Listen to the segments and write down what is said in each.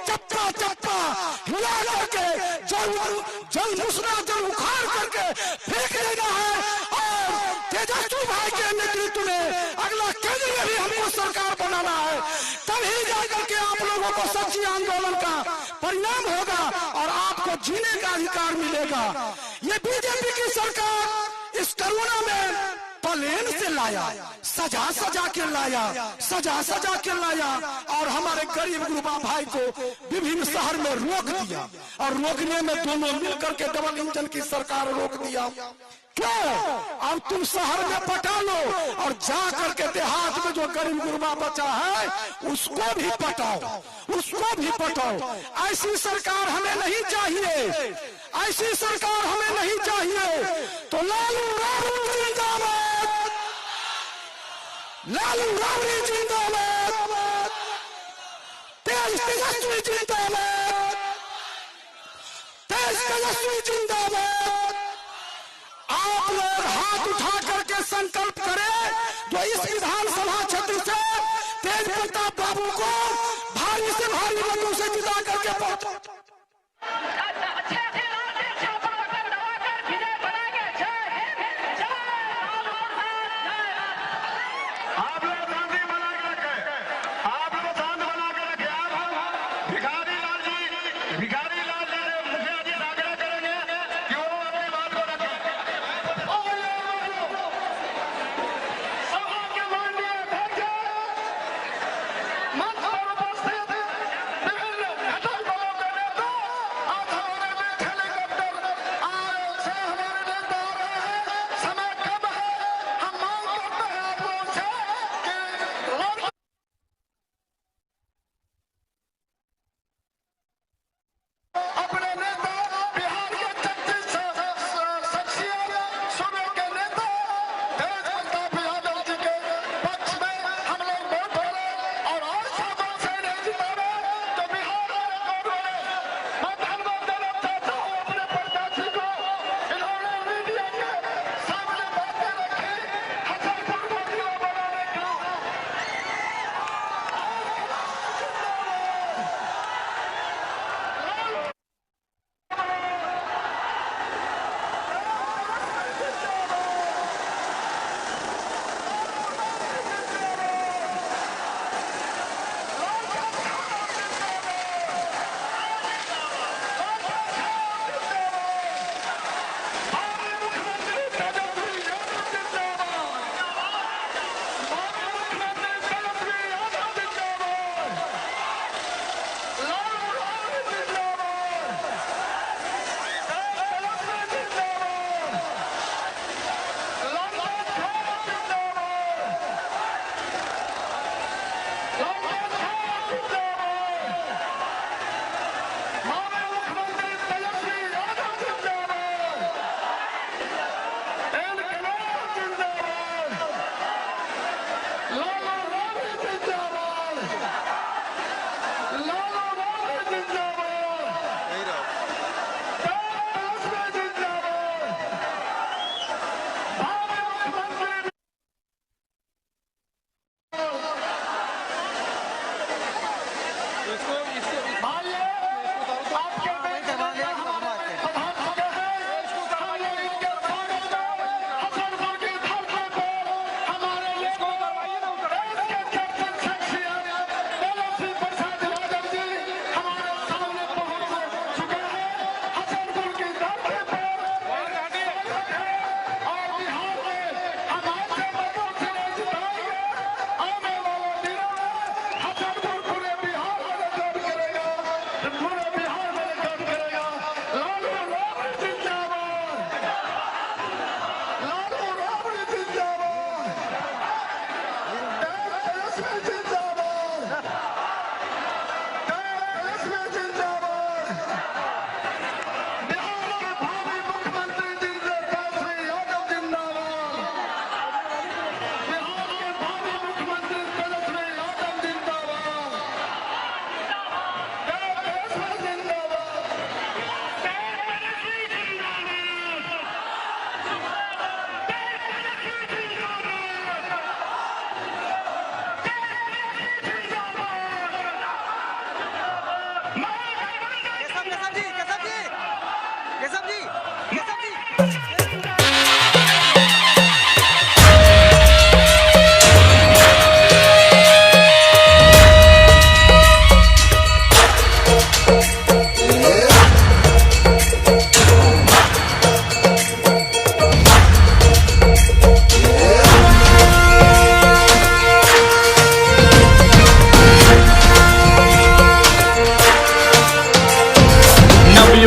चप्पा चप्पा हिला करके जल मुसरा जल उखाड़ करके फेंक देना है। और तेजस्वी भाई के नेतृत्व में अगला केंद्र में भी हमको सरकार बनाना है, तभी जाकर के आप लोगों को सच्ची आंदोलन का परिणाम होगा और आपको जीने का अधिकार मिलेगा। ये बीजेपी की सरकार इस कोरोना में प्लेन से लाया, सजा सजा के लाया, सजा सजा के लाया और हमारे गरीब गुरबा भाई को विभिन्न शहर में रोक दिया और रोकने में दोनों मिलकर के डबल इंजन की सरकार रोक दिया। क्यों? अब तुम शहर में पटा लो और जा करके देहात में जो गरीब गुरबा बचा है उसको भी पटाओ, उसको भी पटाओ। ऐसी सरकार हमें नहीं चाहिए, ऐसी सरकार हमें नहीं चाहिए। तो लालू राबड़ी जिंदाबाद, लालू राबड़ी जिंदाबाद, तेजस्वी जिंदाबाद, तेजस्वी जिंदाबाद। आप लोग हाथ उठा करके संकल्प करें जो इस विधानसभा क्षेत्र से तेज प्रताप बाबू को भारी से भारी मतों से जिता करके पहुंचा।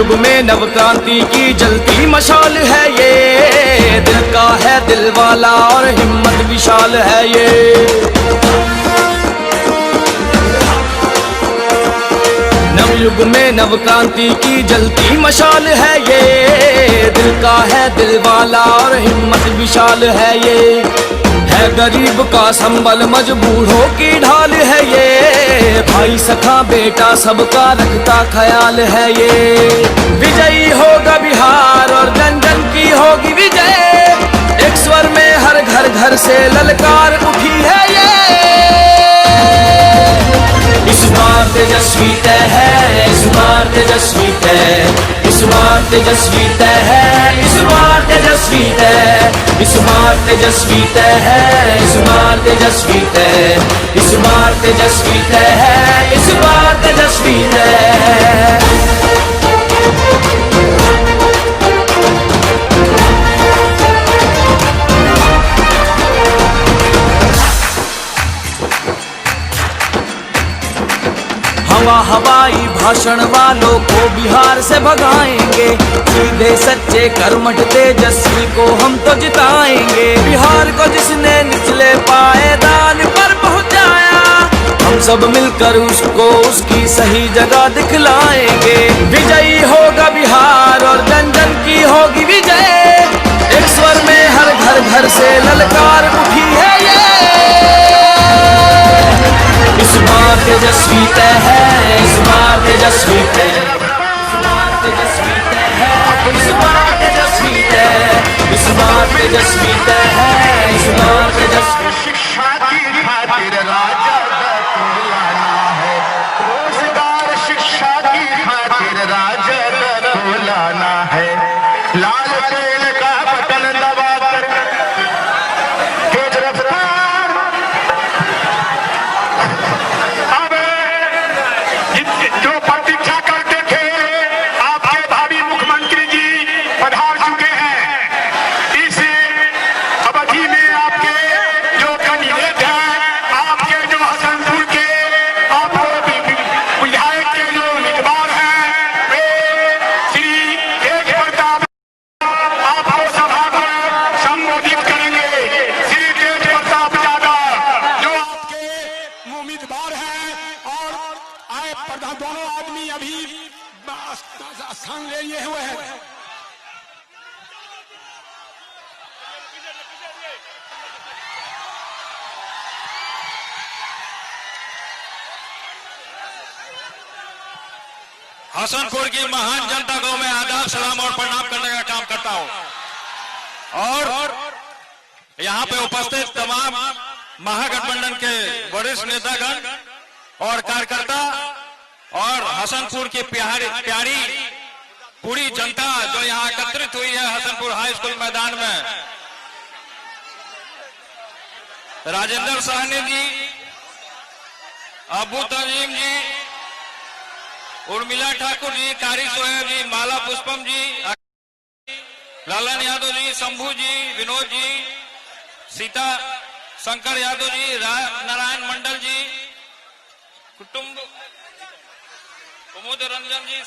नवयुग में नवक्रांति की जलती मशाल है ये, दिल का है दिल वाला और हिम्मत विशाल है ये। नवयुग में नवक्रांति की जलती मशाल है ये, दिल का है दिल वाला और हिम्मत विशाल है ये। है गरीब का संबल मजबूरों की ढाल है ये, भाई सखा बेटा सबका रखता ख्याल है ये। विजयी होगा बिहार और जन जन की होगी विजय, एक स्वर में हर घर घर से ललकार उठी है ये। इस बार तेजस्वी तय है, इस बार तेजस्वी तय, इस बार तेजस्वी तय है, इस बार तेजस्वी तय, इस बार तेजस्वी तय है, इस बार तेजस्वी तय, इस बार तेजस्वी तय है, इस बार तेजस्वी तय। हवाई भाषण वालों को बिहार से भगाएंगे, सीधे सच्चे कर्मठ तेजस्वी को हम तो जिताएंगे। बिहार को जिसने निचले पायदान पर पहुंचाया, हम सब मिलकर उसको उसकी सही जगह दिखलाएंगे। विजयी होगा बिहार और जन जन की होगी विजय, एक स्वर में हर घर घर से ललकार उठी है ये। इस बार तेजस्वी तय है, इस बार तेजस्वी तय, इस बार तेजस्वी तय है, इस बार तेजस्वी तय, इस बार तेजस्वी तय है, इस बार तेजस्वी। शिक्षा की खातिर राजद को लाना है, रोजगार शिक्षा की खातिर राजद को लाना है। लाल तेल का बटन दबाकर तेज रफ्तार, अब जो प्रतीक्षा करते थे आपके भावी मुख्यमंत्री जी पधार चुके हैं। इस अवधि में आपके जो कैंडिडेट हैं, आपके जो हसनपुर के आपको विधायक के जो उम्मीदवार हैं, वे श्री तेज प्रताप आपको सभा को संबोधित करेंगे। श्री तेज प्रताप यादव जो आपके उम्मीदवार हैं, और आए प्रधान दोनों आदमी अभी स्थान ले लिए हुए हैं। हसनपुर की महान जनता को मैं आदाब सलाम और प्रणाम करने का काम करता हूं, और यहां पे उपस्थित तमाम महागठबंधन के वरिष्ठ नेतागण और कार्यकर्ता और हसनपुर की प्यारी पूरी जनता जो यहां एकत्रित हुई है हसनपुर हाई स्कूल मैदान में। राजेंद्र साहनी जी, अबू तंजीम जी, उर्मिला ठाकुर जी, कारी सोहेब जी, माला पुष्पम जी, लालन यादव जी, शंभू जी, विनोद जी, सीता शंकर यादव जी, नारायण मंडल जी, कुटुंब कुमुद रंजन जी,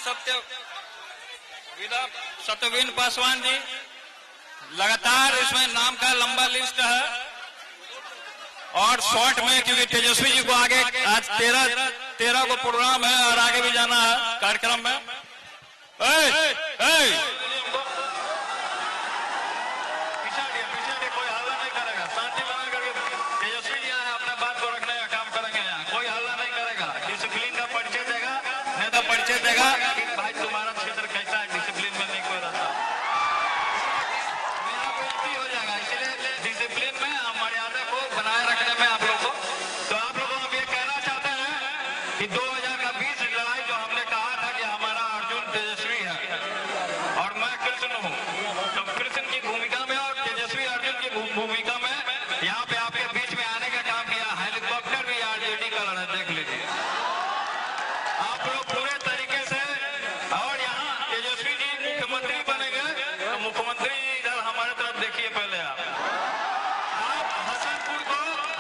सत्यवीन पासवान जी। लगातार इसमें नाम का लंबा लिस्ट है, और शॉर्ट में क्योंकि तेजस्वी जी को आगे आज 13 को प्रोग्राम है और आगे भी जाना है कार्यक्रम में। कोई हल्ला नहीं करेगा, शांति बना करके तेजस्वी जी आए अपने बात को रखने का काम करेंगे। यहाँ कोई हल्ला नहीं करेगा, डिसिप्लिन का परिचय देगा, नेता परिचय देगा कि भाई तुम्हारा क्षेत्र कैसा है, डिसिप्लिन में नहीं कोई रहता। मेरा बेइज्जती हो जाएगा, इसलिए डिसिप्लिन में मर्यादा को बनाए रखने में आप लोग को। तो आप लोगों को ये कहना चाहते हैं कि 2020 लड़ाई जो हमने कहा था कि हमारा अर्जुन तेजस्वी है और मैं कृष्ण हूँ, तो कृष्ण की भूमिका में और तेजस्वी अर्जुन की भूमिका में यहाँ पे आपके बीच में आने का काम किया। हेलीकॉप्टर भी आरजेडी का लड़ा, देख लीजिए आप लोग पूरे तरीके से। और यहाँ तेजस्वी जी मुख्यमंत्री बनेंगे, तो मुख्यमंत्री इधर हमारे तरफ देखिए, पहले आप हसनपुर को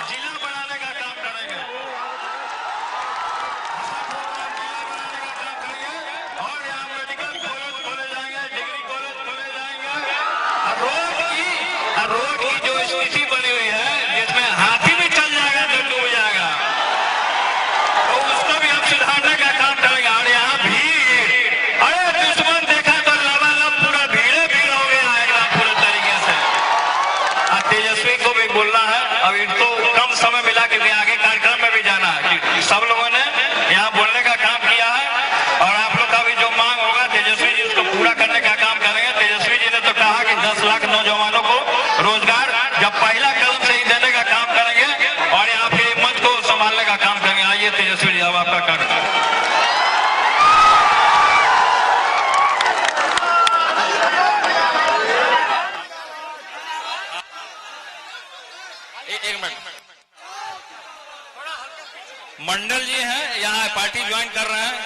जिला बनाने का काम करेंगे, हसनपुर को जिला बनाने का काम करेंगे, और यहाँ मेडिकल कॉलेज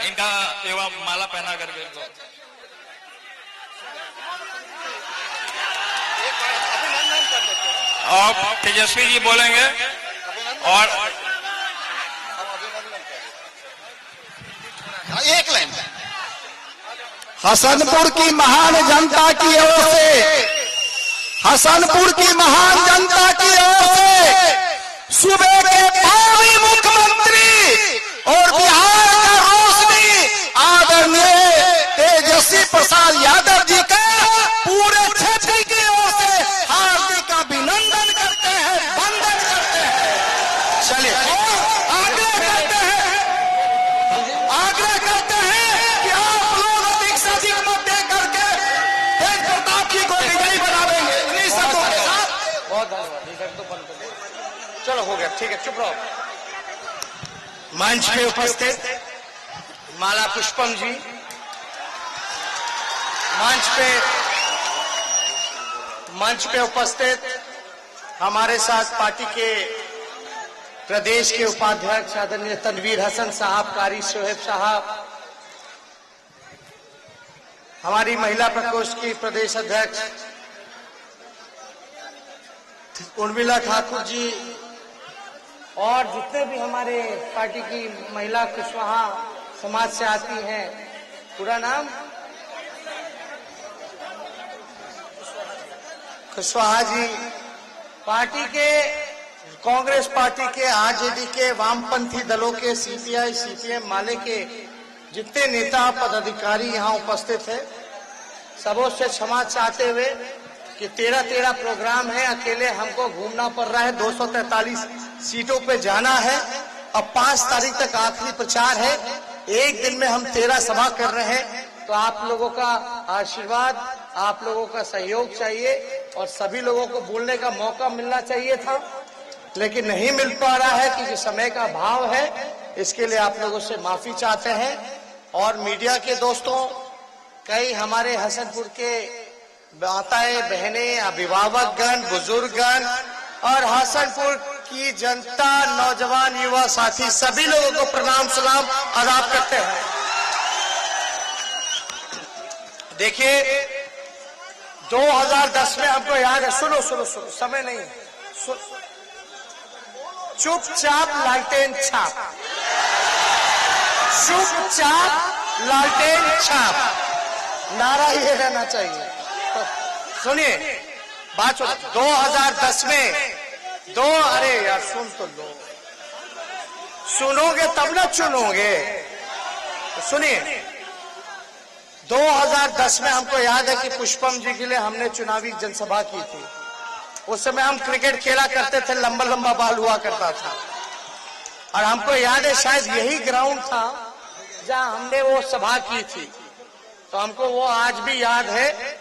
इनका एवं माला पहना करके इनको और तेजस्वी जी बोलेंगे और एक लाइन। हसनपुर की महान जनता की ओर से, हसनपुर की महान जनता की ओर से सूबे के भावी मुख्यमंत्री और बिहार का रोशनी आदरणीय तेजस्वी प्रसाद यादव जी का पूरे क्षेत्र की ओर से हार्दिक अभिनंदन करते हैं, वंदन करते हैं। चलिए आग्रह करते हैं कि आप लोग अधिक से अधिक मत दे करके तेज प्रताप जी को विजयी बनावेंगे। इन्हीं शब्दों के साथ बहुत धन्यवाद। चलो हो गया, ठीक है, चुप रहो। मंच पे उपस्थित माला पुष्पम जी, मंच पे उपस्थित हमारे साथ पार्टी के प्रदेश के उपाध्यक्ष आदरणीय तनवीर हसन साहब, कारी शोहेब साहब, हमारी महिला प्रकोष्ठ की प्रदेश अध्यक्ष उर्मिला ठाकुर जी और जितने भी हमारे पार्टी की महिला कुशवाहा समाज से आती हैं, पूरा नाम कुशवाहा जी, पार्टी के कांग्रेस पार्टी के, आरजेडी के, वामपंथी दलों के, सीपीआई, सीपीएम, माले के जितने नेता पदाधिकारी यहाँ उपस्थित है, सबों से क्षमा चाहते हुए कि 13 प्रोग्राम है, अकेले हमको घूमना पड़ रहा है, 243 सीटों पे जाना है। अब 5 तारीख तक आखिरी प्रचार है, एक दिन में हम 13 सभा कर रहे हैं, तो आप लोगों का आशीर्वाद, आप लोगों का सहयोग चाहिए और सभी लोगों को बोलने का मौका मिलना चाहिए था, लेकिन नहीं मिल पा रहा है क्योंकि समय का अभाव है। इसके लिए आप लोगों से माफी चाहते हैं। और मीडिया के दोस्तों, कई हमारे हसनपुर के माताएं, बहनें, अभिभावकगण, बुजुर्गगण और हसनपुर की जनता, नौजवान, युवा साथी, सभी लोगों को प्रणाम सलाम आदाब करते हैं। देखिए 2010 में हमको याद है, सुनो समय नहीं है, चुपचाप लालटेन छाप, चुपचाप लालटेन छाप, नारा ये रहना चाहिए। तो सुनिए बात, 2010 में अरे यार सुन तो लो, सुनोगे तब ना चुनोगे। तो सुनिए 2010 में हमको याद है कि पुष्पम जी के लिए हमने चुनावी जनसभा की थी। उस समय हम क्रिकेट खेला करते थे, लंबा लंबा बॉल हुआ करता था, और हमको याद है शायद यही ग्राउंड था जहां हमने वो सभा की थी। तो हमको वो आज भी याद है,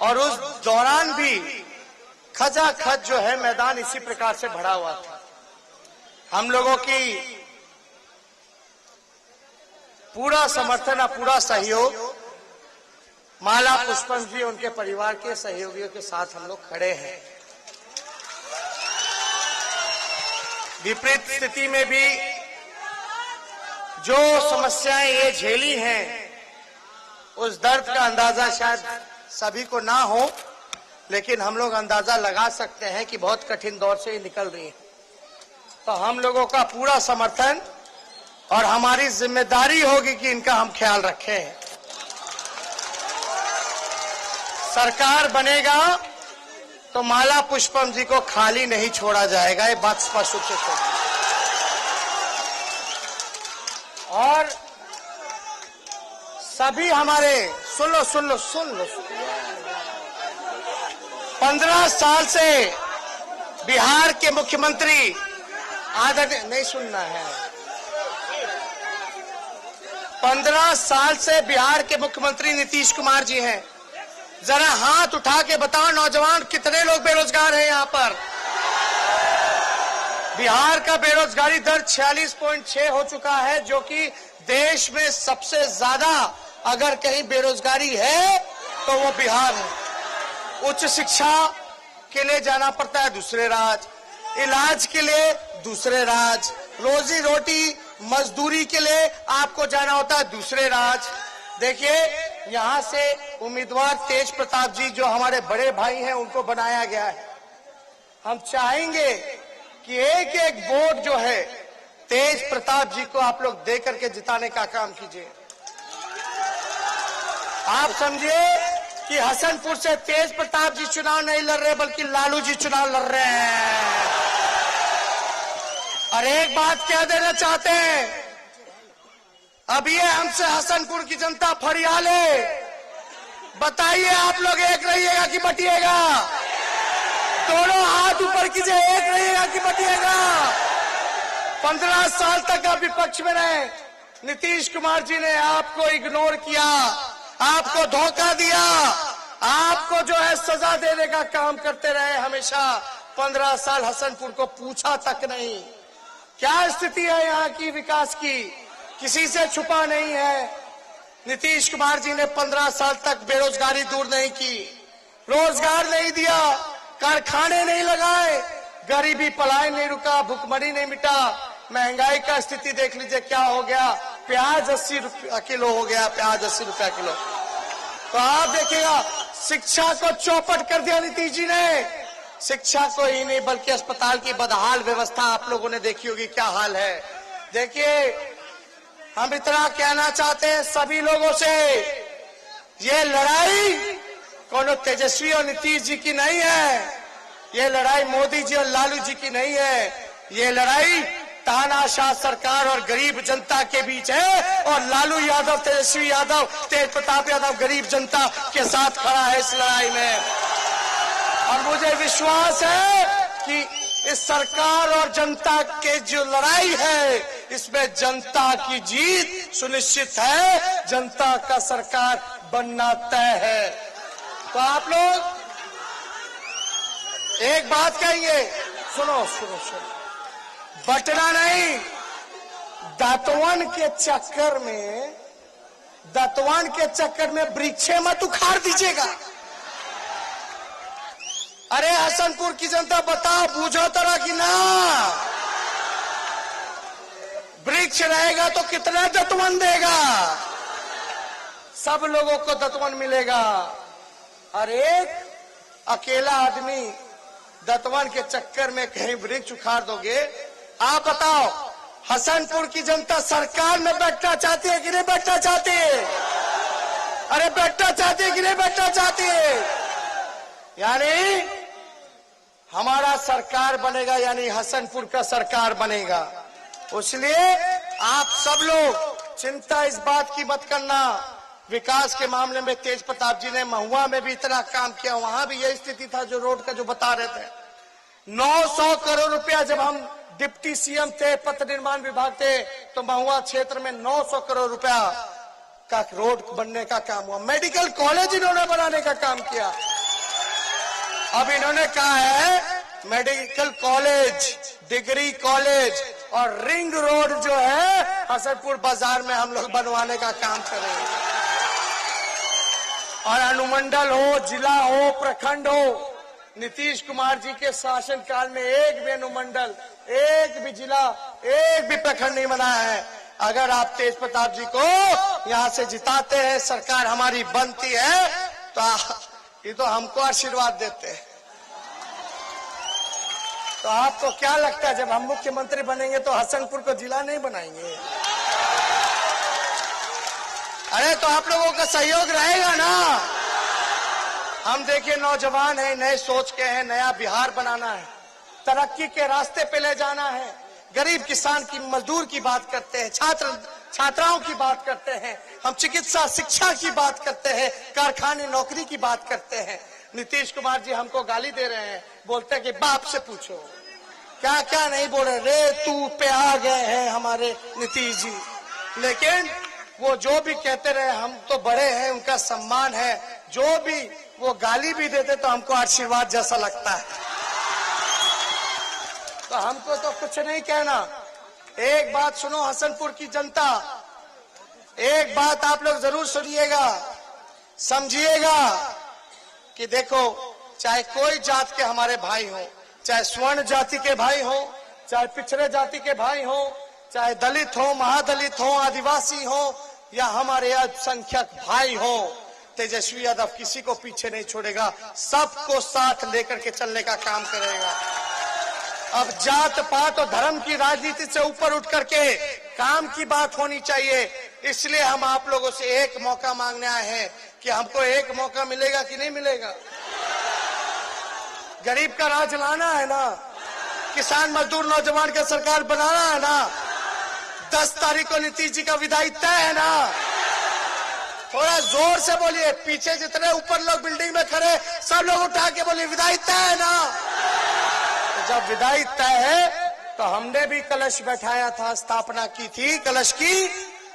और उस दौरान भी खचाखच जो है मैदान इसी प्रकार से भरा हुआ था। हम लोगों की पूरा समर्थन और पूरा सहयोग माला पुष्पम जी, उनके परिवार के सहयोगियों के साथ हम लोग खड़े हैं। विपरीत स्थिति में भी जो समस्याएं ये झेली हैं, उस दर्द का अंदाजा शायद सभी को ना हो, लेकिन हम लोग अंदाजा लगा सकते हैं कि बहुत कठिन दौर से ये निकल रही है। तो हम लोगों का पूरा समर्थन और हमारी जिम्मेदारी होगी कि इनका हम ख्याल रखें। सरकार बनेगा तो माला पुष्पम जी को खाली नहीं छोड़ा जाएगा, ये बात स्पष्ट रूप से है। और सभी हमारे सुन लो 15 साल से बिहार के मुख्यमंत्री आदरणीय, नहीं सुनना है, 15 साल से बिहार के मुख्यमंत्री नीतीश कुमार जी हैं। जरा हाथ उठा के बताओ नौजवान, कितने लोग बेरोजगार हैं यहाँ पर? बिहार का बेरोजगारी दर 46.6 हो चुका है, जो कि देश में सबसे ज्यादा अगर कहीं बेरोजगारी है तो वो बिहार है। उच्च शिक्षा के लिए जाना पड़ता है दूसरे राज्य, इलाज के लिए दूसरे राज्य, रोजी रोटी मजदूरी के लिए आपको जाना होता है दूसरे राज्य। देखिए यहां से उम्मीदवार तेज प्रताप जी जो हमारे बड़े भाई हैं उनको बनाया गया है। हम चाहेंगे कि एक एक वोट जो है तेज प्रताप जी को आप लोग दे करके जिताने का काम कीजिए। आप समझिए कि हसनपुर से तेज प्रताप जी चुनाव नहीं लड़ रहे बल्कि लालू जी चुनाव लड़ रहे हैं। और एक बात कह देना चाहते हैं, अब ये हमसे हसनपुर की जनता फरियाद है, बताइए आप लोग एक रहिएगा कि बटिएगा? दोनों हाथ ऊपर कीजिए, एक रहिएगा कि बटिएगा? 15 साल तक आप विपक्ष में रहे, नीतीश कुमार जी ने आपको इग्नोर किया, आपको धोखा दिया, आपको जो है सजा देने का काम करते रहे हमेशा। 15 साल हसनपुर को पूछा तक नहीं। क्या स्थिति है यहाँ की विकास की, किसी से छुपा नहीं है। नीतीश कुमार जी ने 15 साल तक बेरोजगारी दूर नहीं की, रोजगार नहीं दिया, कारखाने नहीं लगाए, गरीबी पलायन नहीं रुका, भुखमरी नहीं मिटा। महंगाई का स्थिति देख लीजिए क्या हो गया, प्याज 80 रुपया किलो हो गया, प्याज 80 रुपया किलो। तो आप देखिएगा शिक्षा को चौपट कर दिया नीतीश जी ने। शिक्षा को ही नहीं बल्कि अस्पताल की बदहाल व्यवस्था आप लोगों ने देखी होगी क्या हाल है। देखिए हम इतना कहना चाहते हैं सभी लोगों से, ये लड़ाई कोनो तेजस्वी और नीतीश जी की नहीं है, ये लड़ाई मोदी जी और लालू जी की नहीं है, ये लड़ाई तानाशाह सरकार और गरीब जनता के बीच है। और लालू यादव, तेजस्वी यादव, तेज प्रताप यादव गरीब जनता के साथ खड़ा है इस लड़ाई में। और मुझे विश्वास है कि इस सरकार और जनता के जो लड़ाई है इसमें जनता की जीत सुनिश्चित है, जनता का सरकार बनना तय है। तो आप लोग एक बात कहेंगे, सुनो सुनो सुनो, बटना नहीं, दतवन के चक्कर में वृक्षे मत उखाड़ दीजिएगा। अरे हसनपुर की जनता बताओ, बूझो तरह की ना, वृक्ष रहेगा तो कितना दतवन देगा, सब लोगों को दतवन मिलेगा। और एक अकेला आदमी दतवन के चक्कर में कहीं वृक्ष उखाड़ दोगे, आप बताओ हसनपुर की जनता सरकार में बैठना चाहती है कि नहीं बैठना चाहती है? अरे बैठना चाहती है कि नहीं बैठना चाहती है? यानी हमारा सरकार बनेगा, यानी हसनपुर का सरकार बनेगा। इसलिए आप सब लोग चिंता इस बात की मत करना। विकास के मामले में तेज प्रताप जी ने महुआ में भी इतना काम किया, वहां भी यही स्थिति था जो रोड का जो बता रहे थे। 900 करोड़ रुपया जब हम डिप्टी सीएम थे, पथ निर्माण विभाग थे, तो महुआ क्षेत्र में 900 करोड़ रुपया का रोड बनने का काम हुआ। मेडिकल कॉलेज इन्होंने बनाने का काम किया। अब इन्होंने कहा है मेडिकल कॉलेज, डिग्री कॉलेज और रिंग रोड जो है हसनपुर बाजार में हम लोग बनवाने का काम करेंगे। और अनुमंडल हो, जिला हो, प्रखंड हो, नीतीश कुमार जी के शासन काल में एक भी अनुमंडल, एक भी जिला, एक भी प्रखंड नहीं बना है। अगर आप तेज प्रताप जी को यहाँ से जिताते हैं, सरकार हमारी बनती है, तो ये तो हमको आशीर्वाद देते हैं। तो आपको क्या लगता है जब हम मुख्यमंत्री बनेंगे तो हसनपुर को जिला नहीं बनाएंगे? अरे तो आप लोगों का सहयोग रहेगा ना। हम देखिए नौजवान हैं, नए सोच के हैं, नया बिहार बनाना है, तरक्की के रास्ते पे ले जाना है। गरीब किसान की, मजदूर की बात करते हैं, छात्राओं की बात करते हैं, हम चिकित्सा शिक्षा की बात करते हैं, कारखाने नौकरी की बात करते हैं। नीतीश कुमार जी हमको गाली दे रहे हैं, बोलते हैं कि बाप से पूछो, क्या क्या नहीं बोले, रे तू पे आ गए हैं हमारे नीतीश जी। लेकिन वो जो भी कहते रहे, हम तो बड़े हैं, उनका सम्मान है। जो भी वो गाली भी देते तो हमको आशीर्वाद जैसा लगता है। तो हमको तो कुछ नहीं कहना। एक बात सुनो हसनपुर की जनता, एक बात आप लोग जरूर सुनिएगा, समझिएगा कि देखो, चाहे कोई जात के हमारे भाई हो, चाहे स्वर्ण जाति के भाई हो, चाहे पिछड़े जाति के भाई हो, चाहे दलित हो, महादलित हो, आदिवासी हो या हमारे अल्पसंख्यक भाई हो, तेजस्वी यादव किसी को पीछे नहीं छोड़ेगा, सबको साथ लेकर के चलने का काम करेगा। अब जात पात और धर्म की राजनीति से ऊपर उठ करके काम की बात होनी चाहिए। इसलिए हम आप लोगों से एक मौका मांगने आए हैं कि हमको एक मौका मिलेगा कि नहीं मिलेगा। गरीब का राज लाना है ना, किसान मजदूर नौजवान का सरकार बनाना है ना, 10 तारीख को नीतीश जी का विदाई तय है ना। थोड़ा जोर से बोलिए, पीछे जितने ऊपर लोग बिल्डिंग में खड़े सब लोग उठा के बोलिए विदाई तय है ना। तो जब विदाई तय है तो हमने भी कलश बैठाया था, स्थापना की थी कलश की,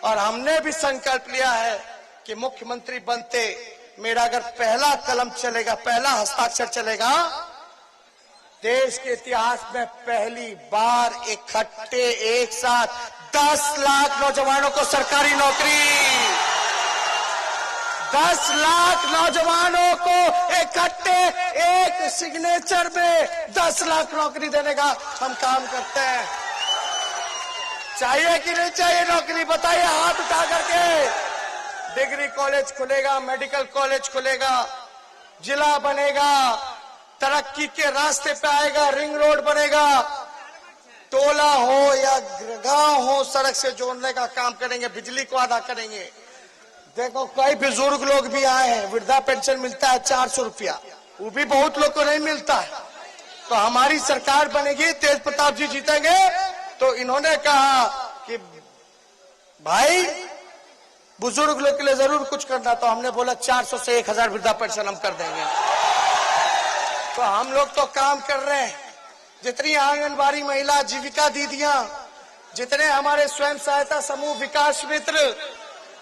और हमने भी संकल्प लिया है कि मुख्यमंत्री बनते मेरा अगर पहला कलम चलेगा, पहला हस्ताक्षर चलेगा, देश के इतिहास में पहली बार इकट्ठे एक साथ 10 लाख नौजवानों को सरकारी नौकरी, 10 लाख नौजवानों को इकट्ठे एक सिग्नेचर में 10 लाख नौकरी देने का हम काम करते हैं। चाहिए कि नहीं चाहिए नौकरी, बताइए हाथ उठा करके। डिग्री कॉलेज खुलेगा, मेडिकल कॉलेज खुलेगा, जिला बनेगा, तरक्की के रास्ते पे आएगा, रिंग रोड बनेगा, टोला हो या गांव हो सड़क से जोड़ने का काम करेंगे, बिजली को अदा करेंगे। देखो कई बुजुर्ग लोग भी आए हैं, वृद्धा पेंशन मिलता है 400 रुपया, वो भी बहुत लोग को नहीं मिलता है। तो हमारी सरकार बनेगी, तेज प्रताप जी जीतेंगे, तो इन्होंने कहा कि भाई बुजुर्ग लोग के लिए जरूर कुछ करना, तो हमने बोला 400 से 1000 वृद्धा पेंशन हम कर देंगे। तो हम लोग तो काम कर रहे हैं। जितनी आंगनबाड़ी महिला, जीविका दीदियां, जितने हमारे स्वयं सहायता समूह, विकास मित्र,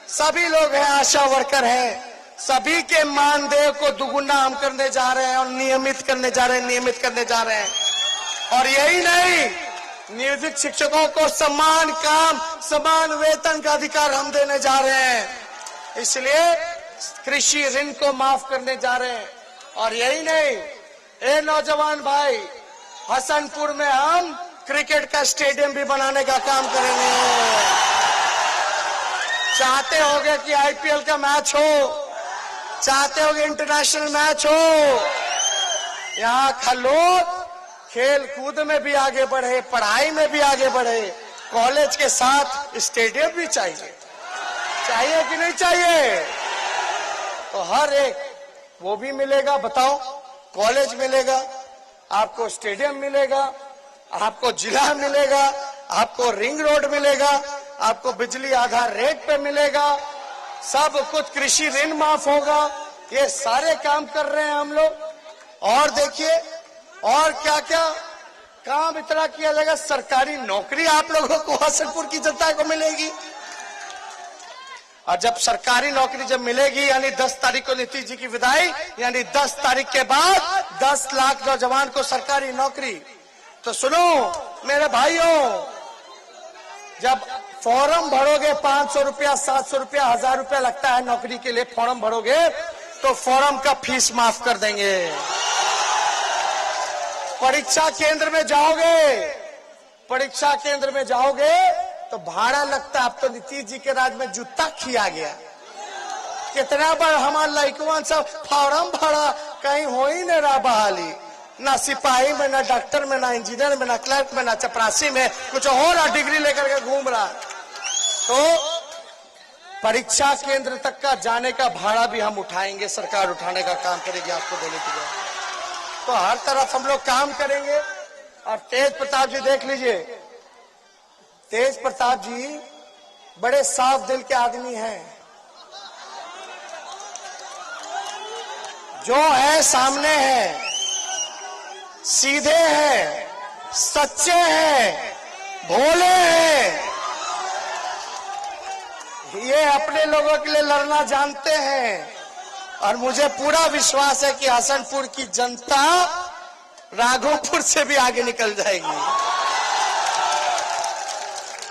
सभी लोग हैं, आशा वर्कर हैं, सभी के मानदेय को दुगुना हम करने जा रहे हैं और नियमित करने जा रहे हैं, और यही नहीं, नियोजित शिक्षकों को समान काम, समान वेतन का अधिकार हम देने जा रहे हैं। इसलिए कृषि ऋण को माफ करने जा रहे हैं। और यही नहीं, ए नौजवान भाई, हसनपुर में हम क्रिकेट का स्टेडियम भी बनाने का काम करेंगे। चाहते होगे कि आईपीएल का मैच हो, चाहते होगे इंटरनेशनल मैच हो, यहाँ खलोद खेल कूद में भी आगे बढ़े, पढ़ाई में भी आगे बढ़े, कॉलेज के साथ स्टेडियम भी चाहिए कि नहीं चाहिए। तो हर एक वो भी मिलेगा, बताओ, कॉलेज मिलेगा आपको, स्टेडियम मिलेगा आपको, जिला मिलेगा आपको, रिंग रोड मिलेगा आपको, बिजली आधार रेट पे मिलेगा, सब कुछ, कृषि ऋण माफ होगा। ये सारे काम कर रहे हैं हम लोग। और देखिए और क्या क्या काम इतना किया जाएगा। सरकारी नौकरी आप लोगों को, हसनपुर की जनता को मिलेगी। और जब सरकारी नौकरी जब मिलेगी, यानी 10 तारीख को नीतीश जी की विदाई, यानी 10 तारीख के बाद 10 लाख नौजवान को सरकारी नौकरी। तो सुनो मेरे भाइयों, जब फॉर्म भरोगे 500 रुपया, 700 रुपया, 1000 रुपया लगता है नौकरी के लिए, फॉर्म भरोगे तो फॉर्म का फीस माफ कर देंगे। परीक्षा केंद्र में जाओगे तो भाड़ा लगता है। अब तो नीतीश जी के राज में जूता खिया गया। कितना बार हमारे लड़कवान सब फॉर्म भरा, कहीं हो ही नहीं रहा बहाली, ना सिपाही में, ना डॉक्टर में, ना इंजीनियर में, ना क्लर्क में, ना चपरासी में, कुछ हो रहा, डिग्री लेकर के घूम रहा। तो परीक्षा केंद्र तक का जाने का भाड़ा भी हम उठाएंगे, सरकार उठाने का काम करेगी आपको देने के लिए। तो हर तरफ हम लोग काम करेंगे। और तेज प्रताप जी देख लीजिए, तेज प्रताप जी बड़े साफ दिल के आदमी हैं, जो है सामने है, सीधे हैं, सच्चे हैं, भोले हैं। ये अपने लोगों के लिए लड़ना जानते हैं। और मुझे पूरा विश्वास है कि हसनपुर की जनता राघोपुर से भी आगे निकल जाएगी।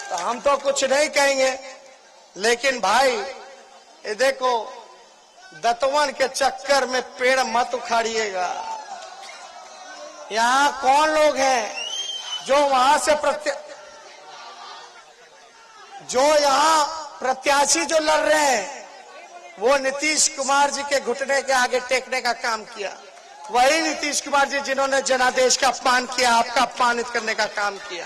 तो हम तो कुछ नहीं कहेंगे, लेकिन भाई ये देखो, दतवन के चक्कर में पेड़ मत उखाड़िएगा। यहाँ कौन लोग हैं जो वहां से जो यहाँ प्रत्याशी जो लड़ रहे हैं वो नीतीश कुमार जी के घुटने के आगे टेकने का काम किया। वही नीतीश कुमार जी जिन्होंने जनादेश का अपमान किया, आपका अपमानित करने का काम किया।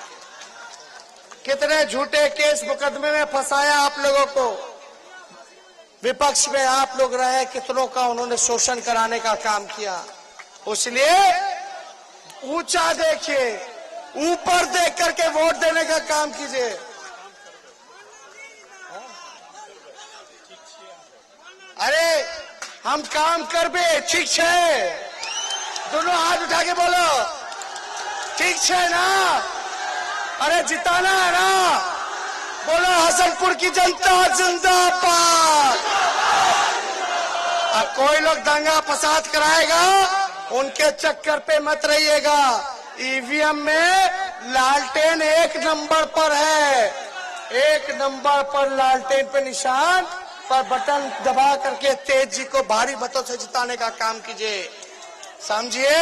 कितने झूठे केस मुकदमे में फंसाया आप लोगों को। विपक्ष में आप लोग रहे, कितनों का उन्होंने शोषण कराने का काम किया। इसलिए ऊंचा देखिए, ऊपर देख करके वोट देने का काम कीजिए। अरे हम काम करबे, ठीक है? दोनों हाथ उठा के बोलो, ठीक है ना? अरे जिताना है ना? बोलो हसनपुर की जनता जिंदाबाद। अब कोई लोग दंगा फसाद कराएगा, उनके चक्कर पे मत रहिएगा। ईवीएम में लालटेन 1 नंबर पर है, 1 नंबर पर लालटेन पे निशान पर बटन दबा करके तेज जी को भारी मतों से जिताने का काम कीजिए। समझिए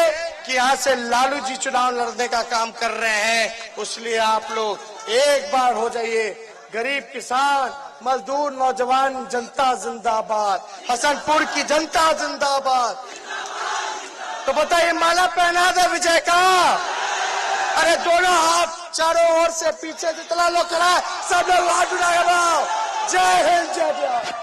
कि यहाँ से लालू जी चुनाव लड़ने का काम कर रहे हैं, इसलिए आप लोग एक बार हो जाइए। गरीब किसान मजदूर नौजवान जनता जिंदाबाद, हसनपुर की जनता जिंदाबाद। तो बताइए, माला पहना दे विजय का। अरे दोनों हाथ चारों ओर से, पीछे जितना लोग खड़ा है सब लोग हाथ उठाएगा। जय हिंद, जय बिहार।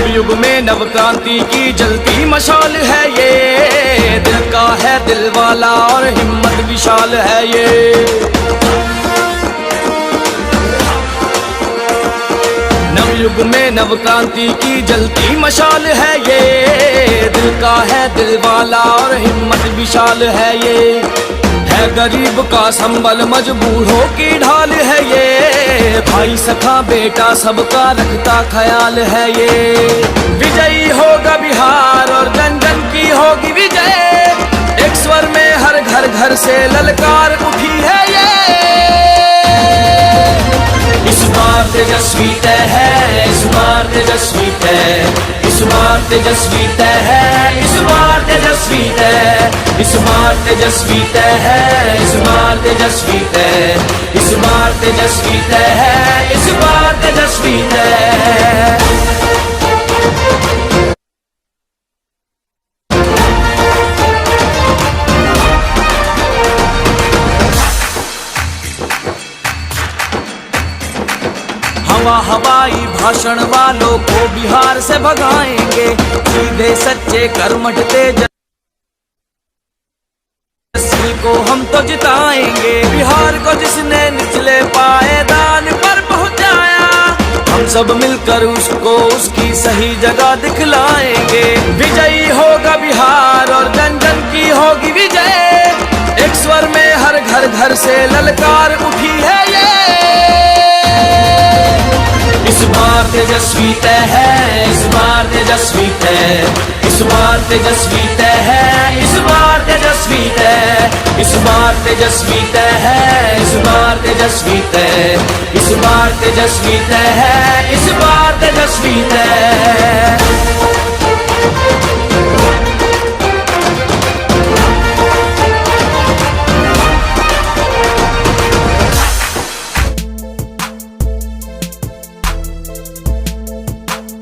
युग में नव क्रांति की जलती मशाल है ये, दिल का है दिल वाला और हिम्मत विशाल है ये। नवयुग में नव क्रांति की जलती मशाल है ये, दिल का है दिल वाला और हिम्मत विशाल है ये। है गरीब का संबल मजबूरों की ढाल है ये, भाई सखा बेटा सबका रखता ख्याल है ये। विजयी होगा बिहार और जन जन की होगी विजय, एक स्वर में हर घर घर से ललकार उठी है ये। इस बार तेजस्वी तय है, इस बार तेजस्वी तय, इस बार तेजस्वी तय है, इस बार तेजस्वी तय, इस बार तेजस्वी तय है, इस बार तेजस्वी तय, इस बार तेजस्वी तय है, इस बार तेजस्वी तय। हवाई भाषण वालों को बिहार से भगाएंगे, सीधे सच्चे कर्मठ तेजस्वी को हम तो जिताएंगे। बिहार को जिसने निचले पायदान पर पहुंचाया, हम सब मिलकर उसको उसकी सही जगह दिखलाएंगे। विजयी होगा बिहार और जन जन की होगी विजय, एक स्वर में हर घर घर से ललकार उठी है ये। इस बार तेजस्वी तय है, इस बार तेजस्वी तय, इस बार तेजस्वी तय है, इस बार तेजस्वी तय, इस बार तेजस्वी तय है, इस बार तेजस्वी तय, इस बार तेजस्वी तय है, इस बार तेजस्वी तय।